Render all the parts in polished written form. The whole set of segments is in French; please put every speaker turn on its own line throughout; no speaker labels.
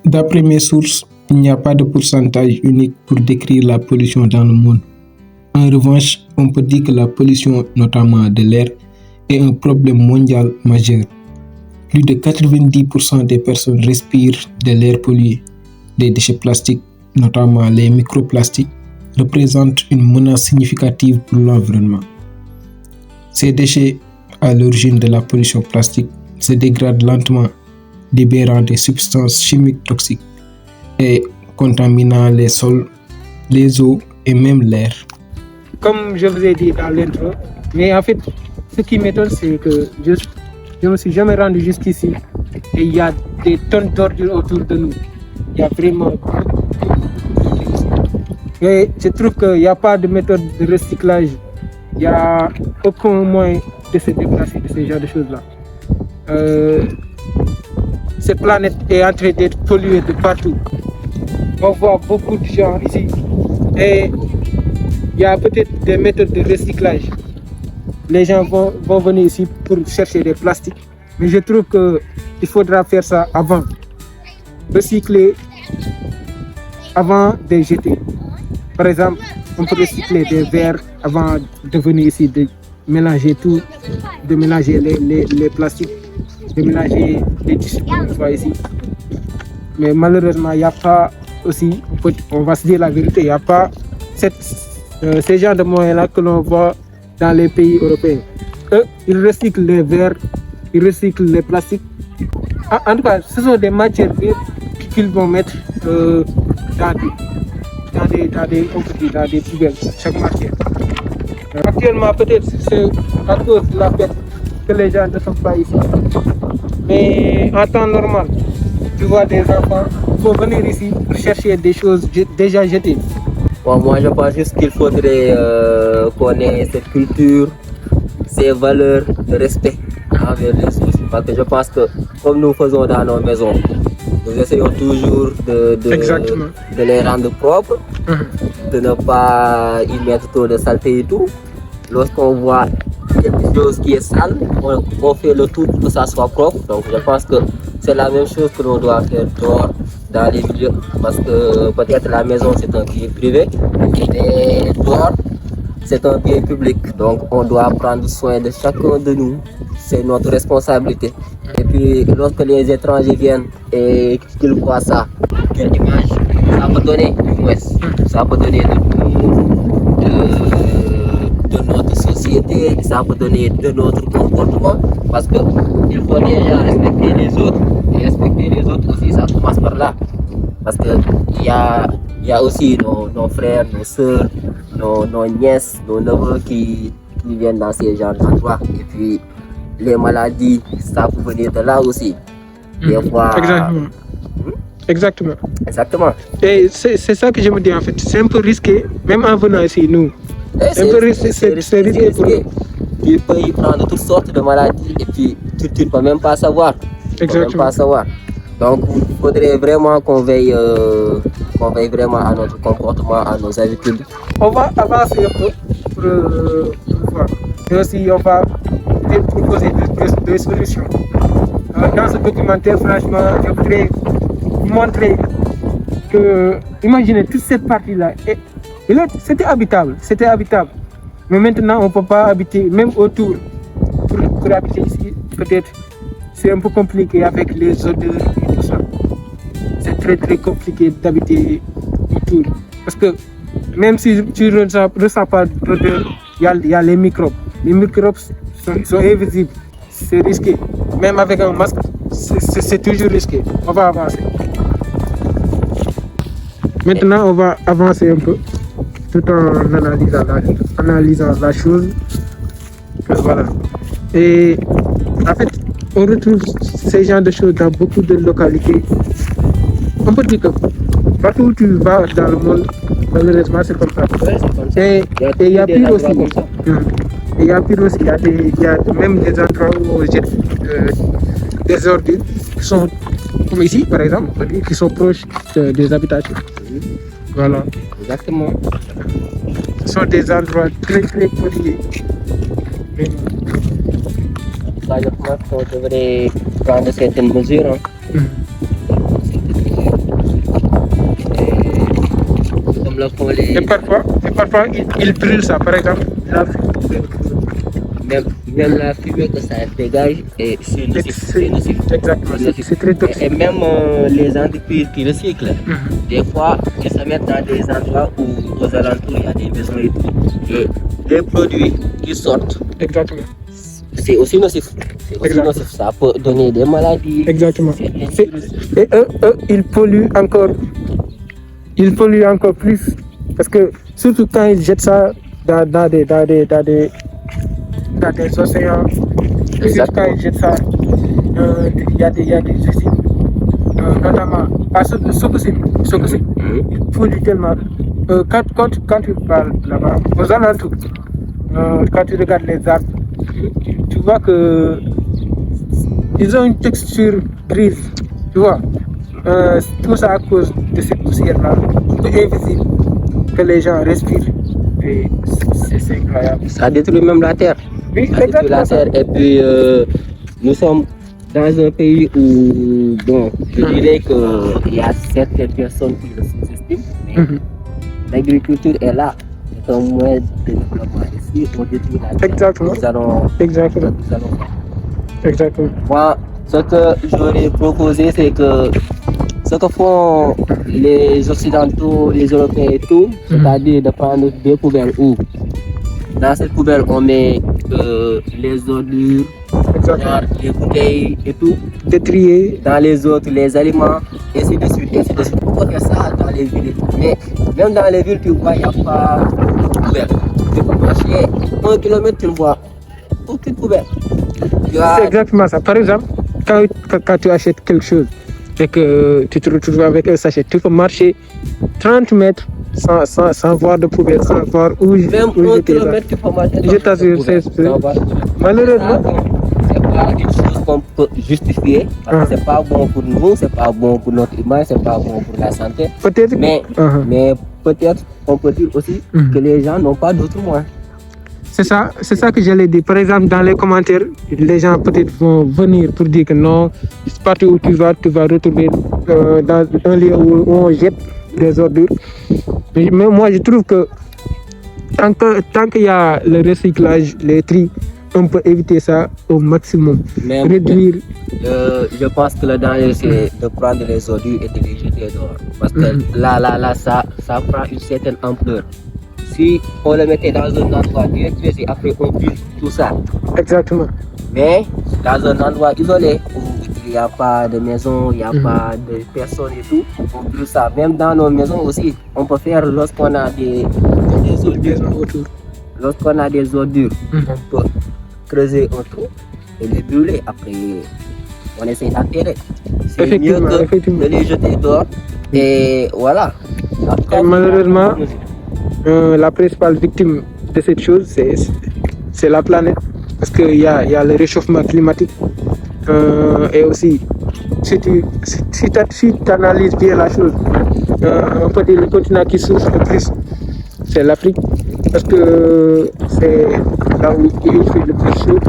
D'après mes sources, il n'y a pas de pourcentage unique pour décrire la pollution dans le monde. En revanche, on peut dire que la pollution, notamment de l'air, est un problème mondial majeur. Plus de 90% des personnes respirent de l'air pollué. Les déchets plastiques, notamment les microplastiques, représentent une menace significative pour l'environnement. Ces déchets, à l'origine de la pollution plastique, se dégradent lentement, libérant des substances chimiques toxiques et contaminant les sols, les eaux et même l'air.
Comme je vous ai dit dans l'intro, mais en fait, ce qui m'étonne, c'est que je ne me suis jamais rendu jusqu'ici et il y a des tonnes d'ordures autour de nous. Il y a vraiment et je trouve qu'il n'y a pas de méthode de recyclage. Il n'y a aucun moyen de se déplacer de ce genre de choses-là. Cette planète est en train d'être polluée de partout. On voit beaucoup de gens ici et il y a peut-être des méthodes de recyclage. Les gens vont venir ici pour chercher des plastiques, mais je trouve qu'il faudra faire ça avant. Recycler avant de jeter. Par exemple, on peut recycler des verres avant de venir ici, de mélanger tout, de mélanger les plastiques, de mélanger les tissus qu'on voit ici. Mais malheureusement, il n'y a pas aussi, on va se dire la vérité, il n'y a pas ces genres de moyens-là que l'on voit dans les pays européens. Eux, ils recyclent les verres, ils recyclent les plastiques. En tout cas, ce sont des matières qu'ils vont mettre dans des poubelles, chaque matière. Actuellement, peut-être c'est à cause de la perte que les gens ne sont pas ici. Mais en temps normal, tu vois des enfants qui vont venir ici pour chercher des choses déjà jetées.
Bon, moi, je pense juste qu'il faudrait qu'on ait cette culture, ces valeurs de respect envers les autres. Parce que je pense que, comme nous faisons dans nos maisons, nous essayons toujours de les rendre propres, de ne pas y mettre trop de saleté et tout. Lorsqu'on voit quelque chose qui est sale, on fait le tout pour que ça soit propre. Donc je pense que c'est la même chose que l'on doit faire dehors, dans les milieux. Parce que peut-être la maison c'est un bien privé, mais dehors c'est un bien public. Donc on doit prendre soin de chacun de nous. C'est notre responsabilité. Et puis lorsque les étrangers viennent et qu'ils voient ça, quelle image ça peut donner, ça peut donner de notre société, ça peut donner de notre comportement, parce qu'il faut déjà respecter les autres, et respecter les autres aussi, ça commence par là, parce qu'il y a aussi nos frères, nos soeurs, nos nièces, nos neveux qui viennent dans ces genres d'endroits, et puis les maladies, ça peut venir de là aussi. Des fois...
Exactement. Et c'est ça que je me dis en fait, c'est un peu risqué, même en venant ici, nous. C'est un peu risqué, c'est risqué pour nous.
Tu peux y prendre toutes sortes de maladies et puis tu ne peux même pas savoir. Donc il faudrait vraiment qu'on veille vraiment à notre comportement, à nos habitudes.
On va avancer un peu pour voir. Et aussi on va proposer des solutions. Dans ce documentaire, franchement, je voudrais montrer que, imaginez toute cette partie-là, c'était habitable. Mais maintenant, on ne peut pas habiter, même autour, pour habiter ici, peut-être, c'est un peu compliqué avec les odeurs et tout ça. C'est très très compliqué d'habiter autour. Parce que même si tu ne ressens pas d'odeur, il y a les microbes. Les microbes sont invisibles. C'est risqué. Même avec un masque, c'est toujours risqué. On va avancer. Maintenant, on va avancer un peu, tout en analysant la chose. Voilà. Et en fait, on retrouve ces genres de choses dans beaucoup de localités. On peut dire que partout où tu vas dans le monde, malheureusement, c'est comme ça. Et il y a pire aussi. Il y a pire aussi. Il y a même des endroits où on jette des ordures qui sont, comme ici par exemple, qui sont proches des habitations. Voilà.
Exactement.
Ce sont des endroits très très pollués.
Je pense qu'on devrait prendre certaines mesures. le font les...
Et parfois ils brûlent ça, par exemple. La
Même la fumée que ça dégage, c'est nocif.
Exactement,
C'est nocif.
c'est très toxique.
Et même les entreprises qui recyclent, des fois, ils se mettent dans des endroits où, aux alentours, il y a des maisons et tout. Et les produits qui sortent,
Exactement.
c'est aussi nocif. C'est aussi
Exact.
nocif. Ça peut donner des maladies.
Exactement.
C'est-
Et eux, ils polluent encore. Ils polluent encore plus. Parce que surtout quand ils jettent ça dans des océans, surtout
Exactement.
quand ils jettent ça, il y a des usines, notamment à Sococim, ils polluent tellement. Quand tu parles là-bas, aux alentours, quand tu regardes les arbres, tu vois que ils ont une texture grise, tu vois. Tout ça à cause de cette poussière-là, invisible, que les gens respirent. Et c'est incroyable.
Ça détruit même la terre.
Oui,
Ça détruit
exactement
la
ça.
terre. Et puis, nous sommes dans un pays où, bon, je dirais qu'il y a certaines personnes qui le sous-estiment, mais
Mhm.
l'agriculture est là. C'est un moyen de développement. Et si on détruit la terre,
Exactement.
nous allons
Exactement. Exactement.
Moi, ce que j'aurais proposé, c'est que ce que font les Occidentaux, les Européens et tout, c'est-à-dire de prendre des poubelles où dans cette poubelle on met les ordures,
Exactement.
genre les bouteilles et tout,
Détrier.
dans les autres les aliments, ainsi de suite, ainsi de suite. Pourquoi faire ça dans les villes et tout? Mais même dans les villes, tu vois, il n'y a pas de poubelle. Tu peux marcher 1 kilomètre, tu ne vois aucune poubelle. Tu as-
C'est exactement ça. Par exemple, quand tu achètes quelque chose et que tu te retrouves avec un sachet, tu peux marcher 30 mètres sans voir de poubelle, sans voir où
Même
où
1
jeter ça.
kilomètre, tu peux marcher.
Je t'assure, malheureusement.
C'est pas une chose qu'on peut justifier. Parce que c'est pas bon pour nous, c'est pas bon pour notre image, c'est pas bon pour la santé.
Peut-être.
Mais,
Uh-huh.
mais peut-être on peut dire aussi
Mhm.
que les gens n'ont pas d'autres moyens.
C'est ça que j'allais dire. Par exemple, dans les commentaires, les gens peut-être vont venir pour dire que non, partout où tu vas retrouver dans un lieu où on jette des ordures. Mais moi, je trouve que tant qu'il y a le recyclage, les tri, on peut éviter ça au maximum.
Mais
Réduire.
je pense que le danger, c'est de prendre les ordures et de les jeter dehors. Parce que là, ça prend une certaine ampleur. Si on le mettait dans un endroit directement, et après on vide tout ça.
Exactement.
Mais dans un endroit isolé où il n'y a pas de maison, il n'y a pas de personnes et tout, on peut ça. Même dans nos maisons aussi, on peut faire lorsqu'on a des ordures.
Autour.
Lorsqu'on a des ordures, on peut creuser un trou et les brûler. Après, on essaie d'enterrer. C'est mieux
Effectivement,
que
effectivement.
de les jeter dehors. Et voilà.
Et malheureusement, la principale victime de cette chose, c'est la planète. Parce qu'il y a le réchauffement climatique. Et aussi, si tu analyses bien la chose, on peut dire le continent qui souffre le plus, c'est l'Afrique. Parce que c'est là où il fait le plus chaud.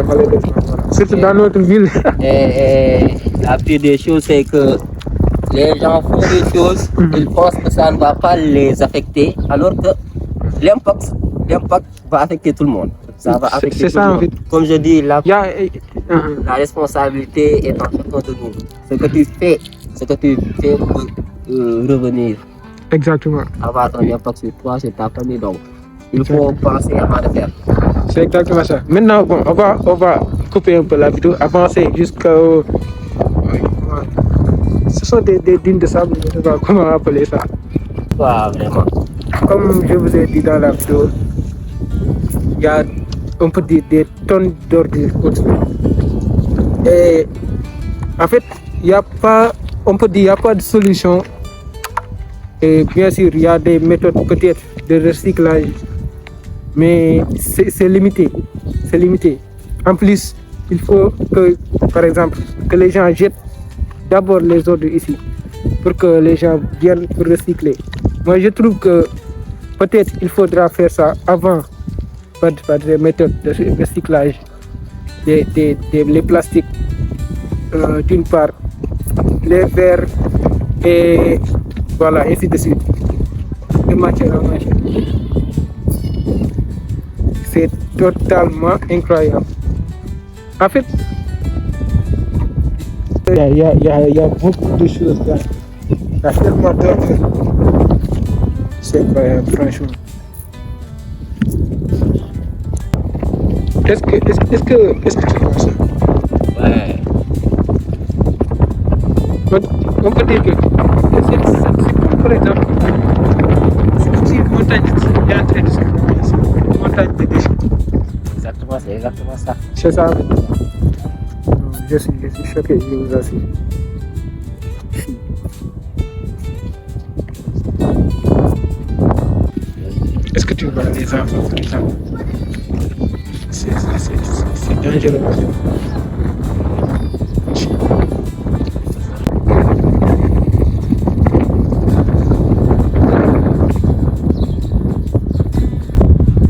Malheureusement, voilà. Surtout dans notre ville.
Et la pire des choses, c'est que les gens font des choses, ils pensent que ça ne va pas les affecter, alors que l'impact va affecter tout le monde. Ça va affecter
C'est
tout
ça,
le
en
monde.
fait.
Comme je dis,
Il y a,
la responsabilité est en chacun de nous. Ce que tu fais peut revenir,
exactement.
avoir un impact sur toi, sur ta famille. Donc, il faut penser avant de faire.
C'est exactement ça. Maintenant, bon, on va couper un peu la vidéo, avancer jusqu'au... Ce sont des dunes de sable, je ne sais pas comment appeler ça.
Pas vraiment.
Comme je vous ai dit dans la vidéo, il y a, on peut dire, des tonnes d'ordures autour. Et en fait, il n'y a pas, on peut dire, il n'y a pas de solution. Et bien sûr, il y a des méthodes peut-être de recyclage, mais c'est limité. C'est limité. En plus, il faut que, par exemple, que les gens jettent d'abord les ordures ici, pour que les gens viennent pour recycler. Moi, je trouve que peut-être il faudra faire ça avant par des méthodes de recyclage les plastiques, d'une part, les verres et voilà, ainsi de suite. de matière en matière. C'est totalement incroyable. En fait, il y a beaucoup de choses là. Il y a tellement d'autres. C'est incroyable, franchement. Est-ce que tu vois ça?
Ouais.
On peut dire que c'est comme par exemple, si une montagne est en train de se former, une montagne de déchets.
Exactement, c'est exactement ça.
C'est ça. Je suis choqué, je vous assure. Est-ce que tu vois les enfants, par exemple? C'est dangereux.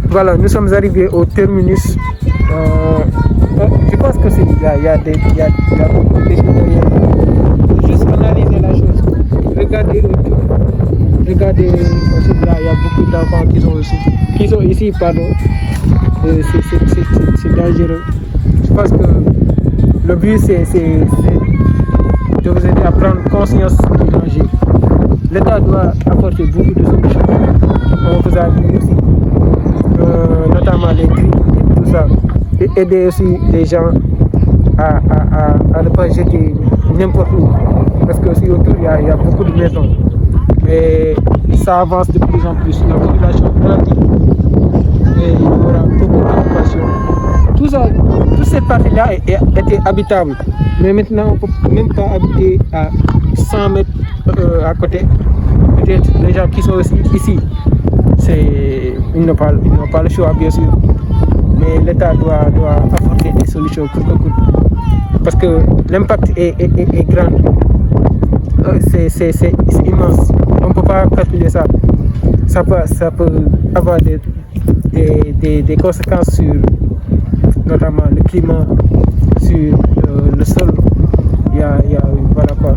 Voilà, nous sommes arrivés au terminus. Je pense que il y a beaucoup de choses derrière. Il faut juste analyser la chose. Regardez autour. Regardez aussi là, il y a beaucoup d'enfants qui sont ici, pardon. C'est dangereux. Je pense que le but c'est de vous aider à prendre conscience du danger. L'État doit apporter beaucoup de solutions. On vous a dit aussi, notamment les cris et tout ça. Et aider aussi les gens à ne pas jeter n'importe où. Parce que aussi autour, il y a beaucoup de maisons. Et ça avance de plus en plus. La population grandit. Et il y aura beaucoup d'occupation. Toute cette partie-là était habitable. Mais maintenant, on ne peut même pas habiter à 100 mètres à côté. Peut-être les gens qui sont aussi ici, ils n'ont pas le choix, bien sûr. Mais l'État doit apporter des solutions coûte que coûte. Parce que l'impact est grand. C'est immense. On ne peut pas calculer ça. Ça peut avoir des conséquences sur notamment le climat, sur le sol. Voilà quoi.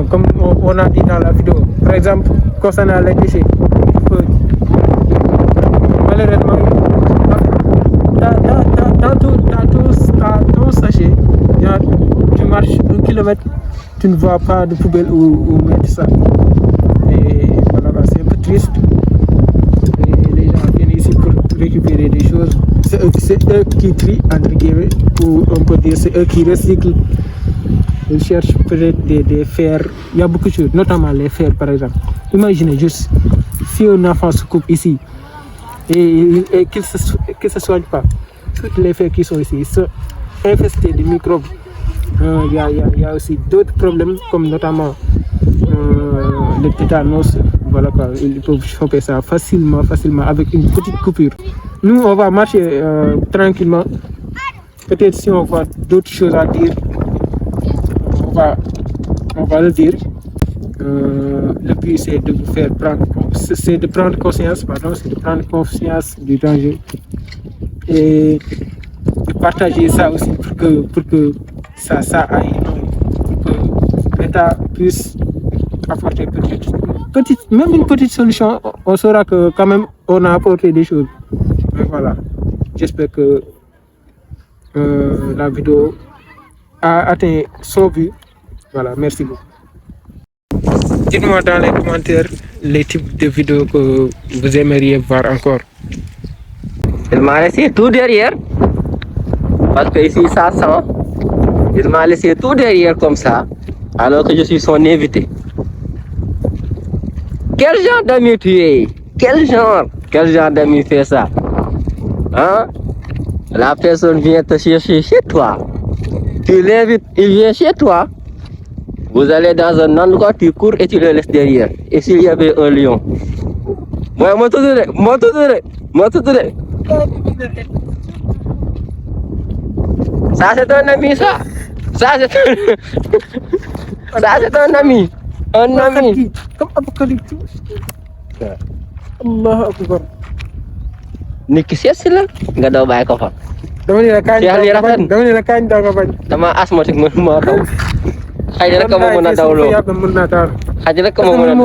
Comme on a dit dans la vidéo, par exemple, concernant les déchets, malheureusement, dans ton sachet, tu marches 1 kilomètre, tu ne vois pas de poubelle où mettre ça. Et voilà, c'est un peu triste. Et les gens viennent ici pour récupérer des choses. C'est eux qui trient, entre guillemets, ou on peut dire c'est eux qui recyclent. Ils cherchent peut-être des fers. Il y a beaucoup de choses, notamment les fers par exemple. Imaginez juste si un enfant se coupe ici et qu'il ne se soigne pas. Toutes les fers qui sont ici sont infestés de microbes. Il y a aussi d'autres problèmes comme notamment le tétanos. Voilà quoi, ils peuvent choper ça facilement avec une petite coupure. Nous on va marcher tranquillement. Peut-être si on voit d'autres choses à dire, on va le dire. Le but c'est de vous faire prendre conscience du danger et de partager ça aussi pour que ça aille, pour que l'État puisse apporter même une petite solution. On saura que quand même on a apporté des choses. Mais voilà, j'espère que la vidéo a atteint son but. Voilà, merci beaucoup. Dites-moi dans les commentaires les types de vidéos que vous aimeriez voir encore.
Il m'a laissé tout derrière. Parce que ici ça sent. Il m'a laissé tout derrière comme ça. Alors que je suis son invité. Quel genre d'ami tu es? Quel genre d'ami fait ça? Hein? La personne vient te chercher chez toi. Tu l'invites, il vient chez toi. Vous allez dans un endroit, tu cours et tu le laisses derrière. Et s'il y avait un lion? Moi, ça c'est un ami, ça. Ça c'est un ami. Un ami.
Comme apocalypse. Allahu Akbar.
Ni ki seet si la nga daw bàyyi ko fa.
dama ne la kañ daw nga bañ.
Dama asthmatique mënuma daw. Xëy na rek ma mën a dawloo.
mën naa taal.
Xëy na rek ma mën a